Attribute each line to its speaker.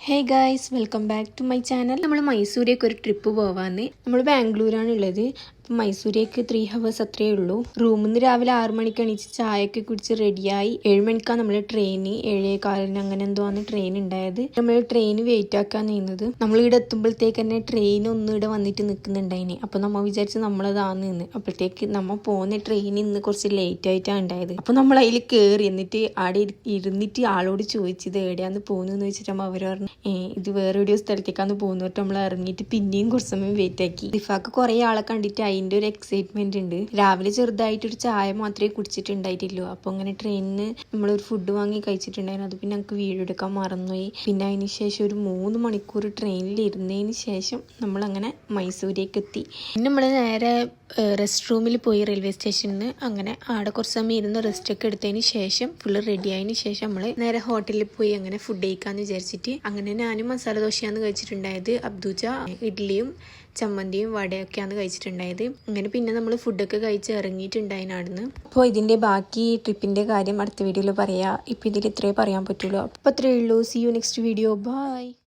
Speaker 1: Hey guys, welcome back to my channel. നമ്മൾ മൈസൂരേക്ക് ഒരു ട്രിപ്പ് പോവാന്ന്. നമ്മൾ ബാംഗ്ലൂരാണുള്ളത്. അപ്പം മൈസൂരേക്ക് 3 hours അത്രയേ ഉള്ളൂ. റൂമിൽ നിന്ന് രാവിലെ 6 മണിക്ക് എണീച്ച് ചായയൊക്കെ കുടിച്ച് റെഡിയായി. 7 മണിക്കാണ് നമ്മൾ ട്രെയിന്, 7:15 അങ്ങനെ എന്തോ ആണ് ട്രെയിൻ ഉണ്ടായത്. നമ്മൾ ട്രെയിൻ വെയിറ്റ് ആക്കാൻ നിന്നത്. നമ്മൾ ഇവിടെ എത്തുമ്പോഴത്തേക്ക് തന്നെ ട്രെയിൻ ഒന്നും ഇവിടെ വന്നിട്ട് നിൽക്കുന്നുണ്ടായിന്. അപ്പോൾ നമ്മൾ വിചാരിച്ച് നമ്മളതാന്ന് നിന്ന്. അപ്പോഴത്തേക്ക് നമ്മൾ പോകുന്ന ട്രെയിൻ ഇന്ന് കുറച്ച് ലേറ്റ് ആയിട്ടാണ് ഉണ്ടായത്. അപ്പോൾ നമ്മൾ അതിൽ കയറി എന്നിട്ട് അവിടെ ഇരുന്നിട്ട് ആളോട് ചോദിച്ചത് എവിടെയാന്ന് പോകുന്നതെന്ന് വെച്ചിട്ടാകുമ്പോൾ അവർ പറഞ്ഞു ഇത് വേറെ ഒരു സ്ഥലത്തേക്കാന്ന് പോകുന്നിട്ട് നമ്മൾ ഇറങ്ങിയിട്ട് പിന്നെയും കുറച്ച് സമയം വെയിറ്റ് ആക്കി. റിഫാക്ക് കുറേ ആളെ കണ്ടിട്ട് അതിൻ്റെ ഒരു എക്സൈറ്റ്മെന്റ് ഉണ്ട്. രാവിലെ ചെറുതായിട്ടൊരു ചായ മാത്രമേ കുടിച്ചിട്ടുണ്ടായിട്ടില്ലോ. അപ്പോൾ അങ്ങനെ ട്രെയിനിന് നമ്മളൊരു ഫുഡ് വാങ്ങി കഴിച്ചിട്ടുണ്ടായിരുന്നു. അത് പിന്നെ ഞങ്ങൾക്ക് വീഡിയോ എടുക്കാൻ മറന്നുപോയി. പിന്നെ അതിന് ശേഷം ഒരു 3 മണിക്കൂർ ട്രെയിനിൽ ഇരുന്നതിന് ശേഷം നമ്മളങ്ങനെ മൈസൂരേക്ക് എത്തി. പിന്നെ നമ്മൾ നേരെ റെസ്റ്റ് റൂമിൽ പോയി റെയിൽവേ സ്റ്റേഷനിൽ നിന്ന്. അങ്ങനെ അവിടെ കുറച്ച് സമയം ഇരുന്ന് റെസ്റ്റ് ഒക്കെ എടുത്തതിന് ശേഷം ഫുള്ള് റെഡി ആയതിന് ശേഷം നമ്മൾ നേരെ ഹോട്ടലിൽ പോയി അങ്ങനെ ഫുഡ് കഴിക്കാന്ന് വിചാരിച്ചിട്ട് അങ്ങനെ ഞാനും മസാല ദോശയാണ് കഴിച്ചിട്ടുണ്ടായത്. അബ്ദൂജ ഇഡ്ഡലിയും ചമ്മന്തിയും വടയൊക്കെയാണ് കഴിച്ചിട്ടുണ്ടായത്. അങ്ങനെ പിന്നെ നമ്മൾ ഫുഡൊക്കെ കഴിച്ച് ഇറങ്ങിയിട്ടുണ്ടായിരുന്നു. അപ്പോൾ ഇതിൻ്റെ ബാക്കി ട്രിപ്പിൻ്റെ കാര്യം അടുത്ത വീഡിയോയിൽ പറയാം. ഇപ്പം ഇതിൽ ഇത്രേ പറയാൻ പറ്റുള്ളൂ. അപ്പോൾ അത്രയേ ഉള്ളൂ. See you next video. By.